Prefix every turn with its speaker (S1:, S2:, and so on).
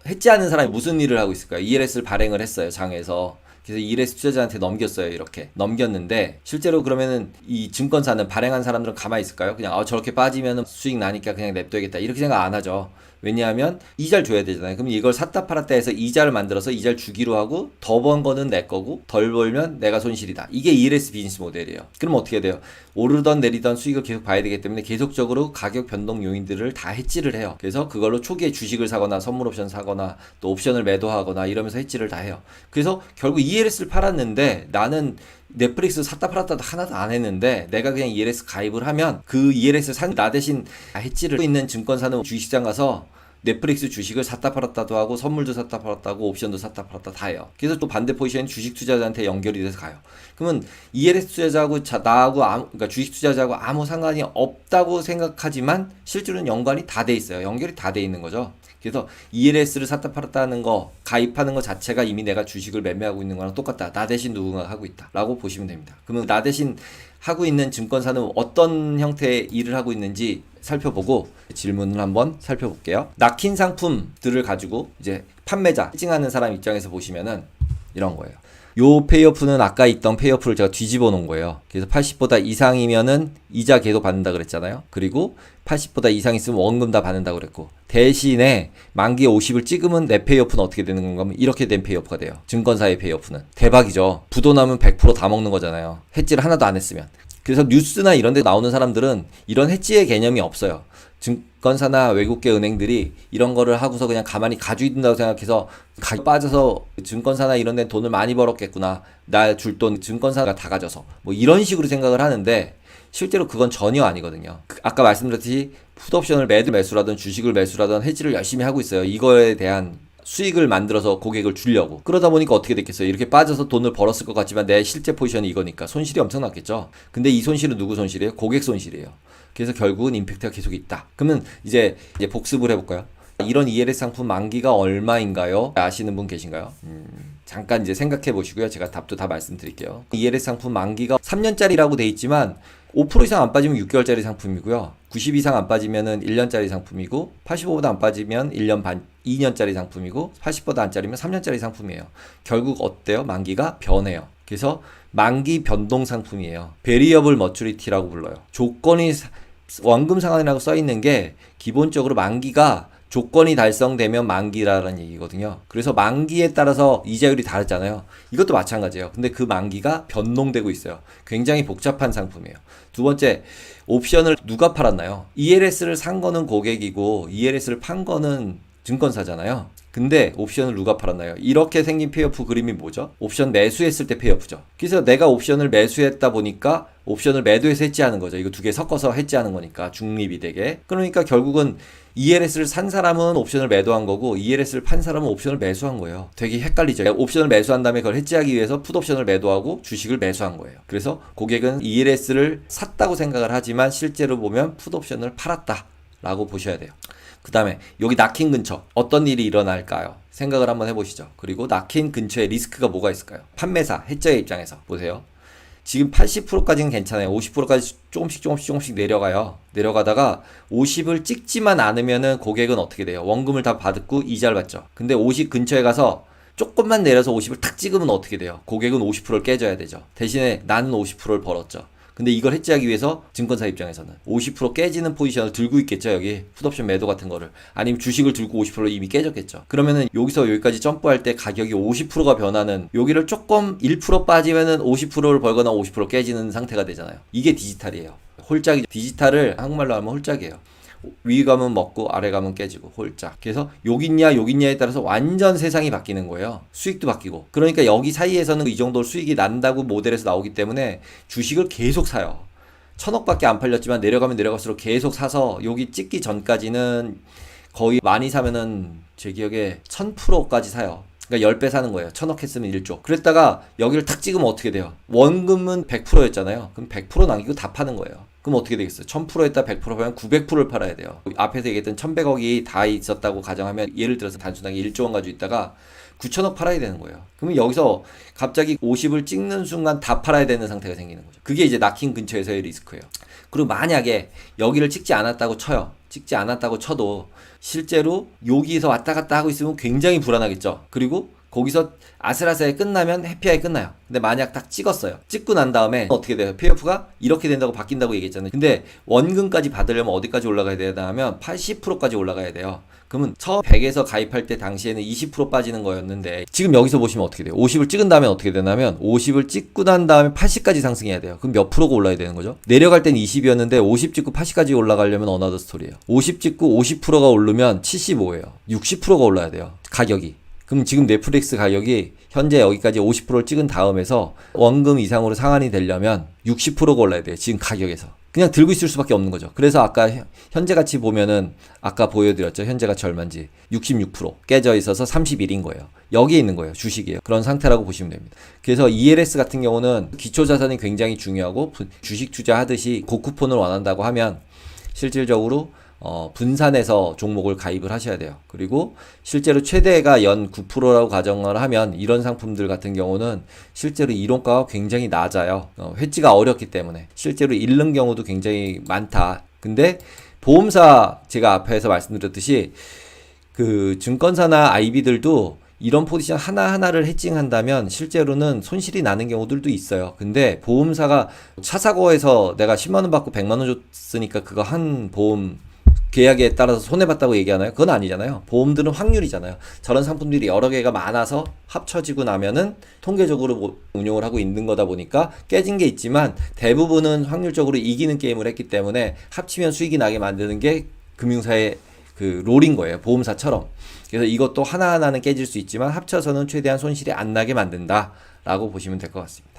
S1: 해지하는 사람이 무슨 일을 하고 있을까요? ELS를 발행을 했어요, 장에서. 그래서 ELS 투자자한테 넘겼어요. 이렇게 넘겼는데 실제로 그러면은 이 증권사는 발행한 사람들은 가만히 있을까요? 그냥 저렇게 빠지면 수익 나니까 그냥 냅둬야겠다 이렇게 생각 안 하죠. 왜냐하면 이자를 줘야 되잖아요. 그럼 이걸 샀다 팔았다 해서 이자를 만들어서 이자를 주기로 하고 더 번 거는 내 거고 덜 벌면 내가 손실이다. 이게 ELS 비즈니스 모델이에요. 그럼 어떻게 돼요? 오르던 내리던 수익을 계속 봐야 되기 때문에 계속적으로 가격 변동 요인들을 다 해지를 해요. 그래서 그걸로 초기에 주식을 사거나 선물 옵션 사거나 또 옵션을 매도하거나 이러면서 해지를 다 해요. 그래서 결국 ELS를 팔았는데 나는 넷플릭스 샀다 팔았다 하나도 안 했는데 내가 그냥 ELS 가입을 하면 그 ELS 산 나 대신 해지를 하고 있는 증권사는 주식시장 가서 넷플릭스 주식을 샀다 팔았다도 하고 선물도 샀다 팔았다 하고 옵션도 샀다 팔았다 다 해요. 그래서 또 반대 포지션인 주식 투자자한테 연결이 돼서 가요. 그러면 ELS 투자자하고 나하고 그러니까 주식 투자자하고 아무 상관이 없다고 생각하지만 실제로는 연관이 다 돼 있어요. 연결이 다 돼 있는 거죠. 그래서 ELS를 샀다 팔았다 하는 거, 가입하는 거 자체가 이미 내가 주식을 매매하고 있는 거랑 똑같다. 나 대신 누군가가 하고 있다. 라고 보시면 됩니다. 그러면 나 대신 하고 있는 증권사는 어떤 형태의 일을 하고 있는지 살펴보고 질문을 한번 살펴볼게요. 낚인 상품들을 가지고 이제 판매자, 해징하는 사람 입장에서 보시면은 이런 거예요. 요 페이오프는 아까 있던 페이오프를 제가 뒤집어 놓은 거예요. 그래서 80보다 이상이면은 이자 계속 받는다 그랬잖아요. 그리고 80보다 이상 있으면 원금 다 받는다고 그랬고, 대신에 만기에 50을 찍으면 내 페이오프는 어떻게 되는 건가 하면 이렇게 된 페이오프가 돼요. 증권사의 페이오프는. 대박이죠. 부도 나면 100%다 먹는 거잖아요. 해지를 하나도 안 했으면. 그래서 뉴스나 이런 데 나오는 사람들은 이런 해지의 개념이 없어요. 증권사나 외국계 은행들이 이런 거를 하고서 그냥 가만히 가지고 있는다고 생각해서 가격 빠져서 증권사나 이런 데 돈을 많이 벌었겠구나. 나 줄 돈 증권사가 다 가져서. 뭐 이런 식으로 생각을 하는데 실제로 그건 전혀 아니거든요. 아까 말씀드렸듯이 풋옵션을 매수라든 주식을 매수라든 해지를 열심히 하고 있어요. 이거에 대한 수익을 만들어서 고객을 주려고. 그러다 보니까 어떻게 됐겠어요? 이렇게 빠져서 돈을 벌었을 것 같지만 내 실제 포지션이 이거니까 손실이 엄청났겠죠. 근데 이 손실은 누구 손실이에요? 고객 손실이에요. 그래서 결국은 임팩트가 계속 있다. 그러면 이제 복습을 해볼까요? 이런 ELS 상품 만기가 얼마인가요? 아시는 분 계신가요? 잠깐 이제 생각해 보시고요. 제가 답도 다 말씀드릴게요. ELS 상품 만기가 3년짜리라고 돼 있지만 5% 이상 안 빠지면 6개월짜리 상품이고요. 90 이상 안 빠지면 1년짜리 상품이고 85보다 안 빠지면 1년 반, 2년짜리 상품이고 80보다 안 짜리면 3년짜리 상품이에요. 결국 어때요? 만기가 변해요. 그래서 만기 변동 상품이에요. 베리어블 머추리티라고 불러요. 조건이 원금 상환이라고 써 있는 게 기본적으로 만기가 조건이 달성되면 만기라는 얘기거든요. 그래서 만기에 따라서 이자율이 다르잖아요. 이것도 마찬가지예요. 근데 그 만기가 변동되고 있어요. 굉장히 복잡한 상품이에요. 두 번째, 옵션을 누가 팔았나요? ELS를 산 거는 고객이고 ELS를 판 거는 증권사잖아요. 근데 옵션을 누가 팔았나요? 이렇게 생긴 페이오프 그림이 뭐죠? 옵션 매수했을 때 페이오프죠. 그래서 내가 옵션을 매수했다 보니까 옵션을 매도해서 해지하는 거죠. 이거 두 개 섞어서 해지하는 거니까 중립이 되게. 그러니까 결국은 ELS를 산 사람은 옵션을 매도한 거고 ELS를 판 사람은 옵션을 매수한 거예요. 되게 헷갈리죠. 옵션을 매수한 다음에 그걸 해지하기 위해서 풋옵션을 매도하고 주식을 매수한 거예요. 그래서 고객은 ELS를 샀다고 생각을 하지만 실제로 보면 풋옵션을 팔았다 라고 보셔야 돼요. 그 다음에 여기 낚인 근처 어떤 일이 일어날까요? 생각을 한번 해보시죠. 그리고 낚인 근처에 리스크가 뭐가 있을까요? 판매사, 해저의 입장에서 보세요. 지금 80%까지는 괜찮아요. 50%까지 조금씩 내려가요. 내려가다가 50을 찍지만 않으면은 고객은 어떻게 돼요? 원금을 다 받고 이자를 받죠. 근데 50 근처에 가서 조금만 내려서 50을 탁 찍으면 어떻게 돼요? 고객은 50%를 깨져야 되죠. 대신에 나는 50%를 벌었죠. 근데 이걸 해지하기 위해서 증권사 입장에서는 50% 깨지는 포지션을 들고 있겠죠. 여기 풋옵션 매도 같은 거를. 아니면 주식을 들고 50% 이미 깨졌겠죠. 그러면은 여기서 여기까지 점프할 때 가격이 50%가 변하는, 여기를 조금 1% 빠지면은 50%를 벌거나 50% 깨지는 상태가 되잖아요. 이게 디지털이에요. 홀짝이, 디지털을 한국말로 하면 홀짝이에요. 위 가면 먹고 아래 가면 깨지고 홀짝. 그래서 여기 있냐에 따라서 완전 세상이 바뀌는 거예요. 수익도 바뀌고. 그러니까 여기 사이에서는 이 정도 수익이 난다고 모델에서 나오기 때문에 주식을 계속 사요. 1,000억밖에 안 팔렸지만 내려가면 내려갈수록 계속 사서 여기 찍기 전까지는 거의 많이 사면은 제 기억에 1000%까지 사요. 그러니까 10배 사는 거예요. 1,000억 했으면 1조. 그랬다가 여기를 탁 찍으면 어떻게 돼요? 원금은 100%였잖아요. 그럼 100% 남기고 다 파는 거예요. 그럼 어떻게 되겠어요? 1000% 했다 100% 팔면 900%를 팔아야 돼요. 앞에서 얘기했던 1100억이 다 있었다고 가정하면 예를 들어서 단순하게 1조 원 가지고 있다가 9천억 팔아야 되는 거예요. 그러면 여기서 갑자기 50을 찍는 순간 다 팔아야 되는 상태가 생기는 거죠. 그게 이제 낚인 근처에서의 리스크예요. 그리고 만약에 여기를 찍지 않았다고 쳐요. 찍지 않았다고 쳐도 실제로 여기서 왔다 갔다 하고 있으면 굉장히 불안하겠죠. 그리고 거기서 아슬아슬하게 끝나면 해피하게 끝나요. 근데 만약 딱 찍었어요. 찍고 난 다음에 어떻게 돼요? 페이오프가 이렇게 된다고 바뀐다고 얘기했잖아요. 근데 원금까지 받으려면 어디까지 올라가야 되냐 하면 80%까지 올라가야 돼요. 그러면 처음 100에서 가입할 때 당시에는 20% 빠지는 거였는데 지금 여기서 보시면 어떻게 돼요? 50을 찍은 다음에 어떻게 되냐면 50을 찍고 난 다음에 80까지 상승해야 돼요. 그럼 몇 프로가 올라야 되는 거죠? 내려갈 땐 20이었는데 50 찍고 80까지 올라가려면 어나더 스토리예요. 50 찍고 50%가 오르면 75예요. 60%가 올라야 돼요. 가격이. 그럼 지금 넷플릭스 가격이 현재 여기까지 50%를 찍은 다음에서 원금 이상으로 상한이 되려면 60%가 올라야 돼요. 지금 가격에서. 그냥 들고 있을 수밖에 없는 거죠. 그래서 아까 현재 가치 보면은 아까 보여드렸죠. 현재 가치 얼마인지 66% 깨져 있어서 31인 거예요. 여기에 있는 거예요. 주식이에요. 그런 상태라고 보시면 됩니다. 그래서 ELS 같은 경우는 기초 자산이 굉장히 중요하고 주식 투자하듯이 고쿠폰을 원한다고 하면 실질적으로 분산해서 종목을 가입을 하셔야 돼요. 그리고 실제로 최대가 연 9%라고 가정을 하면 이런 상품들 같은 경우는 실제로 이론가가 굉장히 낮아요. 회지가 어렵기 때문에 실제로 잃는 경우도 굉장히 많다. 근데 보험사 제가 앞에서 말씀드렸듯이 그 증권사나 IB들도 이런 포지션 하나하나를 해칭한다면 실제로는 손실이 나는 경우들도 있어요. 근데 보험사가 차 사고에서 내가 10만원 받고 100만원 줬으니까 그거 한 보험 계약에 따라서 손해봤다고 얘기하나요? 그건 아니잖아요. 보험들은 확률이잖아요. 저런 상품들이 여러 개가 많아서 합쳐지고 나면은 통계적으로 운용을 하고 있는 거다 보니까 깨진 게 있지만 대부분은 확률적으로 이기는 게임을 했기 때문에 합치면 수익이 나게 만드는 게 금융사의 그 롤인 거예요. 보험사처럼. 그래서 이것도 하나하나는 깨질 수 있지만 합쳐서는 최대한 손실이 안 나게 만든다 라고 보시면 될 것 같습니다.